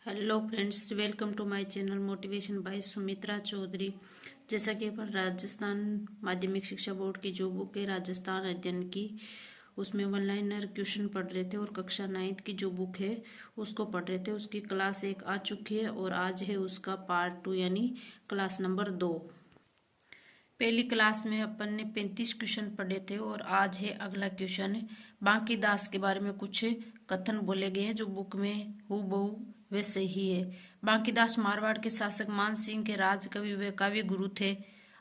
Hello friends, welcome to my channel motivation by Sumitra Chaudhary. जैसा कि अपन राजस्थान माध्यमिक शिक्षा बोर्ड की जो बुक है राजस्थान अध्ययन की, उसमें वन लाइनर क्वेश्चन पढ़ रहे थे और कक्षा 9th की जो बुक है उसको पढ़ रहे थे। उसकी क्लास 1 आ चुकी है और आज है उसका पार्ट 2 यानी क्लास नंबर 2। पहली क्लास में अपन ने 35 क्वेश्चन पढ़े थे और आज है अगला क्वेश्चन। बांकी दास के बारे में कुछ कथन बोले गए हैं जो बुक में हूबहू वैसे ही है। बांकी दास मारवाड़ के शासक मान सिंह के राज कवि व काव्य गुरु थे।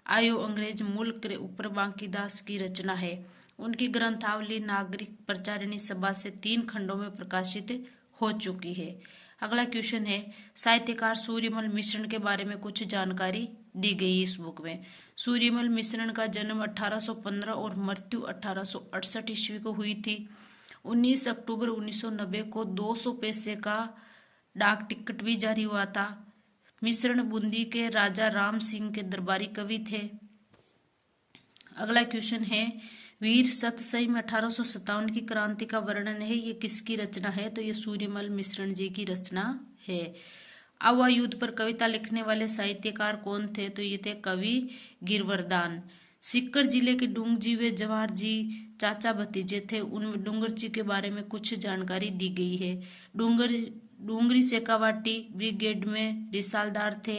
आयो अंग्रेज मुल्क के ऊपर बांकी दास की रचना है। उनकी ग्रंथावली नागरिक प्रचारिणी सभा से 3 खंडों में प्रकाशित हो चुकी है। अगला क्वेश्चन है, साहित्यकार सूर्यमल मिश्रण के बारे में कुछ जानकारी दी गई इस बुक में। सूर्यमल मिश्रण का जन्म 1815 और मृत्यु 1868 ईस्वी को हुई थी। 19 अक्टूबर 1990 को 200 पैसे का डाक टिकट भी जारी हुआ था। मिश्रण बूंदी के राजा राम सिंह के दरबारी कवि थे। अगला क्वेश्चन है, वीर सतसई में 1857 की क्रांति का वर्णन है, ये किसकी रचना है? तो ये सूर्यमल मिश्रण जी की रचना है। आवा युद्ध पर कविता लिखने वाले साहित्यकार कौन थे? तो ये थे कवि गिरवर्धन। सीकर जिले के डूंगजी व जवाहर जी चाचा भतीजे थे। उनमें डूंगर जी के बारे में कुछ जानकारी दी गई है। डूंगरी शेखावाटी ब्रिगेड में रिसालदार थे।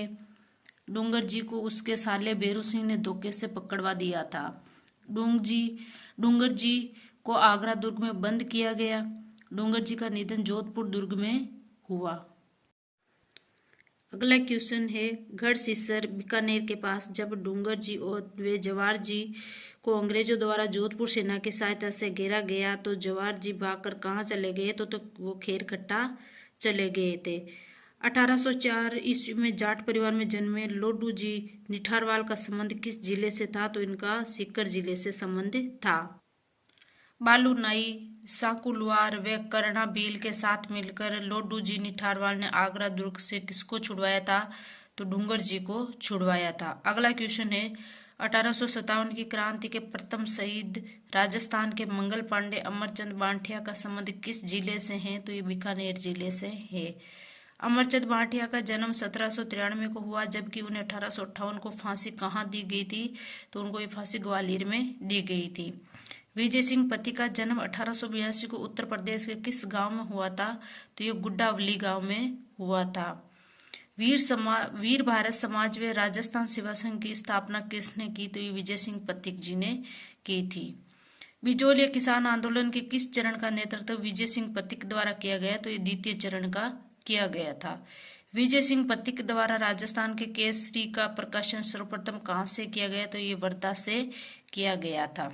डूंगर जी को उसके साले बेरू सिंह ने धोखे से पकड़वा दिया था। डूंगर जी को आगरा दुर्ग में बंद किया गया। डूंगर जी का निधन जोधपुर दुर्ग में हुआ। अगला क्वेश्चन है, गढ़सीसर बीकानेर के पास जब डूंगर जी और वे जवाहर जी को अंग्रेजों द्वारा जोधपुर सेना की सहायता से घेरा गया तो जवाहर जी भागकर कहाँ चले गए? तो वो खेरकट्टा चले गए थे। 1804 ईस्वी में जाट परिवार में जन्मे लोडू जी निठारवाल का संबंध किस जिले से था? तो इनका सीकर जिले से संबंध था। बालू नाई, साकुलवार व करना भील के साथ मिलकर लोडू जी निठारवाल ने आगरा दुर्ग से किसको छुड़वाया था? तो डूंगर जी को छुड़वाया था। अगला क्वेश्चन है, 1857 की क्रांति के प्रथम शहीद राजस्थान के मंगल पांडे अमरचंद बांठिया का संबंध किस जिले से है? तो ये बीकानेर जिले से है। अमरचंद बांठिया का जन्म 1793 को हुआ, जबकि उन्हें 1858 को फांसी कहाँ दी गई थी? तो उनको ये फांसी ग्वालियर में दी गई थी। विजय सिंह पति का जन्म 1882 को उत्तर प्रदेश के किस गांव में हुआ था? तो ये गुड्डावली गांव में हुआ था। वीर भारत समाज व राजस्थान सेवा संघ की स्थापना किसने की? तो ये विजय सिंह पथिक जी ने की थी। बिजोलिया किसान आंदोलन के किस चरण का नेतृत्व विजय सिंह पथिक द्वारा किया गया? तो ये द्वितीय चरण का किया गया था। विजय सिंह पथिक द्वारा राजस्थान के केसरी का प्रकाशन सर्वप्रथम कहाँ से किया गया? तो ये वर्धा से किया गया था।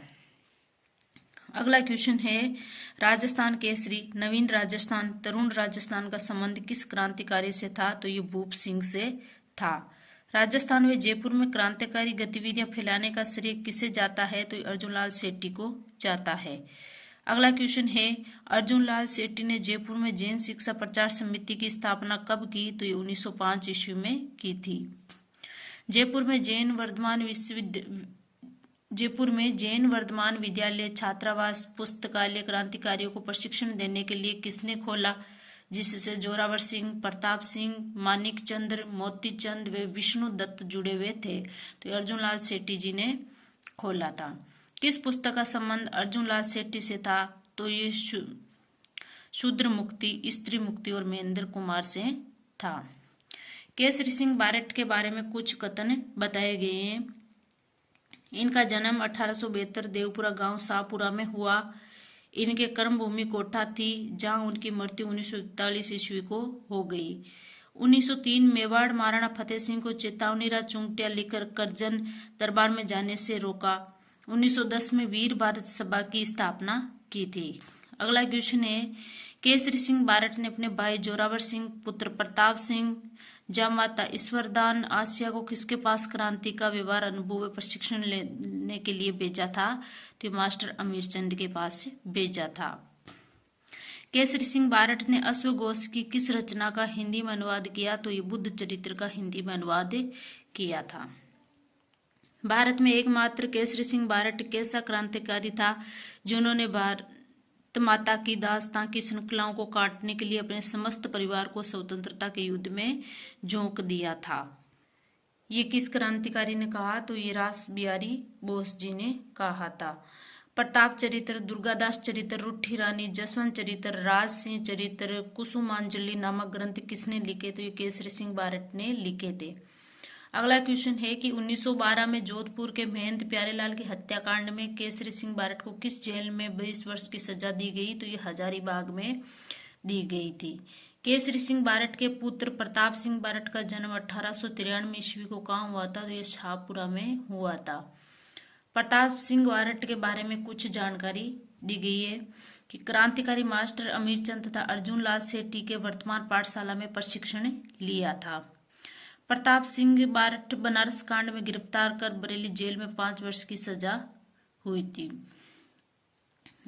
अगला क्वेश्चन है, राजस्थान केसरी नवीन राजस्थान तरुण राजस्थान का संबंध किस क्रांतिकारी से था? तो ये भूप सिंह से था। राजस्थान व जयपुर में क्रांतिकारी गतिविधियां फैलाने का श्रेय किसे जाता है? तो अर्जुन लाल सेठी को जाता है। अगला क्वेश्चन है, अर्जुन लाल सेठी ने जयपुर में जैन शिक्षा प्रचार समिति की स्थापना कब की? तो ये 1905 ईस्वी में की थी। जयपुर में जैन वर्धमान विद्यालय छात्रावास पुस्तकालय क्रांतिकारियों को प्रशिक्षण देने के लिए किसने खोला, जिससे जोरावर सिंह, प्रताप सिंह, मानिक चंद्र, मोती चंद व विष्णु दत्त जुड़े हुए थे? तो अर्जुन लाल सेठी जी ने खोला था। किस पुस्तक का संबंध अर्जुन लाल सेठी से था? तो ये शूद्र मुक्ति, स्त्री मुक्ति और महेंद्र कुमार से था। केसरी सिंह बारट के बारे में कुछ कथन बताए गए हैं। इनका जन्म 1872 देवपुरा गांव शाहपुरा में हुआ। इनके कर्मभूमि कोटा थी, जहां उनकी मृत्यु 1941 ईस्वी को हो गई। 1903 मेवाड़ महाराणा फतेह सिंह को चेतावनी चुंगटिया लिखकर करजन दरबार में जाने से रोका। 1910 में वीर भारत सभा की स्थापना की थी। अगला क्वेश्चन है, केसरी सिंह बारट ने अपने भाई जोरावर सिंह, पुत्र प्रताप सिंह, जामाता ईश्वरदान आसिया को किसके पास क्रांति का व्यवहार अनुभव व प्रशिक्षण लेने के लिए भेजा था? तो मास्टर अमीरचंद के पास भेजा था। केसरी सिंह बारट ने अश्वघोष की किस रचना का हिंदी में अनुवाद किया? तो ये बुद्ध चरित्र का हिंदी में अनुवाद किया था। भारत में एकमात्र केसरी सिंह बारट कैसा क्रांतिकारी था जिन्होंने माता की दास्तां की श्रृंखलाओं को काटने के लिए अपने समस्त परिवार को स्वतंत्रता के युद्ध में झोंक दिया था। ये किस क्रांतिकारी ने कहा? तो ये रास बिहारी बोस जी ने कहा था। प्रताप चरित्र, दुर्गादास चरित्र, रुठी रानी, जसवंत चरित्र, राज सिंह चरित्र, कुसुमांजलि नामक ग्रंथ किसने लिखे? तो ये केसरी सिंह बारट ने लिखे थे। अगला क्वेश्चन है कि 1912 में जोधपुर के महंत प्यारेलाल की हत्याकांड में केसरी सिंह बारट को किस जेल में 20 वर्ष की सजा दी गई? तो ये हजारीबाग में दी गई थी। केसरी सिंह बारट के पुत्र प्रताप सिंह बारट का जन्म 1893 ईस्वी को कहाँ हुआ था? तो ये शाहपुरा में हुआ था। प्रताप सिंह बारट के बारे में कुछ जानकारी दी गई है कि क्रांतिकारी मास्टर अमीरचंद तथा अर्जुन लाल सेठी के वर्तमान पाठशाला में प्रशिक्षण लिया था। प्रताप सिंह बारट बनारस कांड में गिरफ्तार कर बरेली जेल में 5 वर्ष की सजा हुई थी।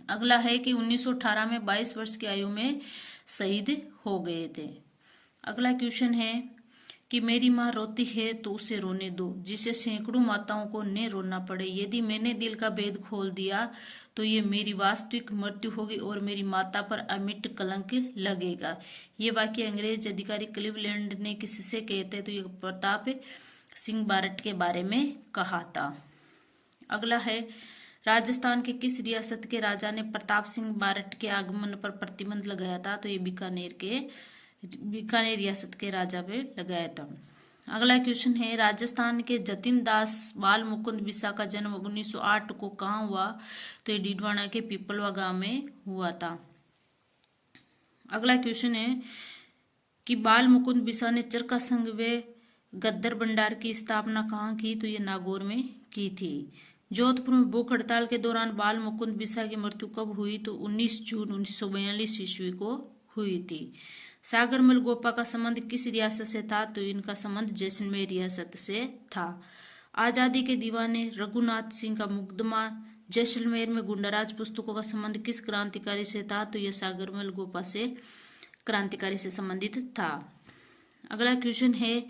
अगला है कि 1918 में 22 वर्ष की आयु में शहीद हो गए थे। अगला क्वेश्चन है कि मेरी माँ रोती है तो उसे रोने दो, जिसे सैकड़ों माताओं को न रोना पड़े। यदि मैंने दिल का भेद खोल दिया तो ये मेरी वास्तविक मृत्यु होगी और मेरी माता पर अमिट कलंक लगेगा। ये वाक्य अंग्रेज अधिकारी क्लीवलैंड ने किससे कहते? तो ये प्रताप सिंह बारट के बारे में कहा था। अगला है राजस्थान के किस रियासत के राजा ने प्रताप सिंह बारट के आगमन पर प्रतिबंध लगाया था? तो ये बीकानेर रियासत के राजा पे लगाया था। अगला क्वेश्चन है राजस्थान के जतिन दास बाल मुकुंद बिसा का जन्म 1908 को कहाँ हुआ? तो ये डीडवाना के पीपलवा गांव में हुआ था। अगला क्वेश्चन है कि बाल मुकुंद बिसा ने चरखा संघ व गद्दर भंडार की स्थापना कहाँ की? तो ये नागौर में की थी। जोधपुर में भूख हड़ताल के दौरान बाल मुकुंद बिसा की मृत्यु कब हुई? तो 19 जून 1942 ईस्वी को हुई थी। सागरमल गोपा का संबंध किस रियासत से था? तो इनका संबंध जैसलमेर रियासत से था। आजादी के दीवाने रघुनाथ सिंह का मुकदमा जैसलमेर में गुंडाराज पुस्तकों का संबंध किस क्रांतिकारी से था? तो यह सागरमल गोपा से क्रांतिकारी से संबंधित था। अगला क्वेश्चन है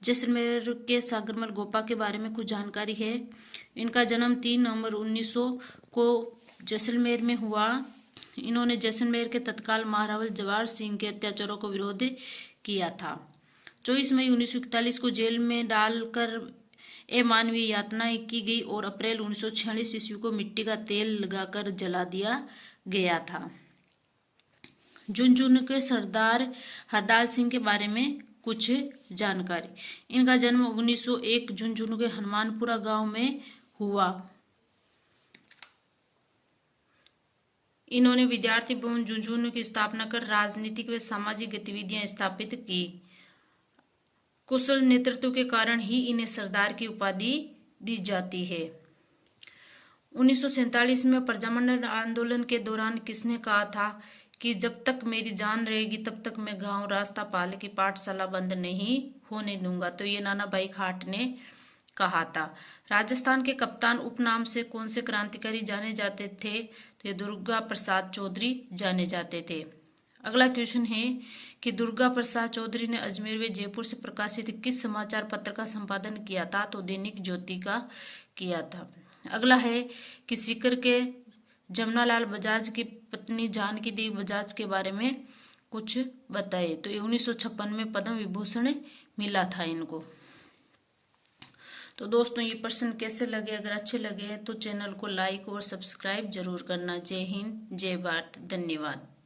जैसलमेर के सागरमल गोपा के बारे में कुछ जानकारी है। इनका जन्म 3 नवंबर 1900 को जैसलमेर में हुआ। इन्होंने जैसलमेर के तत्काल महारावल जवाहर सिंह के अत्याचारों को विरोध किया था। 24 मई 1941 को जेल में डालकर अमानवीय यातनाएं की गई और अप्रैल 1946 ईस्वी को मिट्टी का तेल लगाकर जला दिया गया था। झुंझुनू के सरदार हरदाल सिंह के बारे में कुछ जानकारी। इनका जन्म 1901 झुंझुनू के हनुमानपुरा गांव में हुआ। इन्होंने विद्यार्थी भवन झुंझुनू की स्थापना कर राजनीतिक व सामाजिक गतिविधियां स्थापित की। कुशल नेतृत्व के कारण ही इन्हें सरदार की उपाधि दी जाती है। 1947 में प्रजामंडल आंदोलन के दौरान किसने कहा था कि जब तक मेरी जान रहेगी तब तक मैं गांव रास्तापाल की पाठशाला बंद नहीं होने दूंगा? तो ये नाना भाई खाट ने कहा था। राजस्थान के कप्तान उपनाम से कौन से क्रांतिकारी जाने जाते थे? तो ये दुर्गा प्रसाद चौधरी जाने जाते थे। अगला क्वेश्चन है कि दुर्गा प्रसाद चौधरी ने अजमेर व जयपुर से प्रकाशित किस समाचार पत्र का संपादन किया था? तो दैनिक ज्योति का किया था। अगला है कि सीकर के जमनालाल बजाज की पत्नी जानकी देवी बजाज के बारे में कुछ बताइए। तो ये 1956 में पद्म विभूषण मिला था इनको। तो दोस्तों ये प्रश्न कैसे लगे? अगर अच्छे लगे तो चैनल को लाइक और सब्सक्राइब जरूर करना। जय हिंद, जय भारत, धन्यवाद।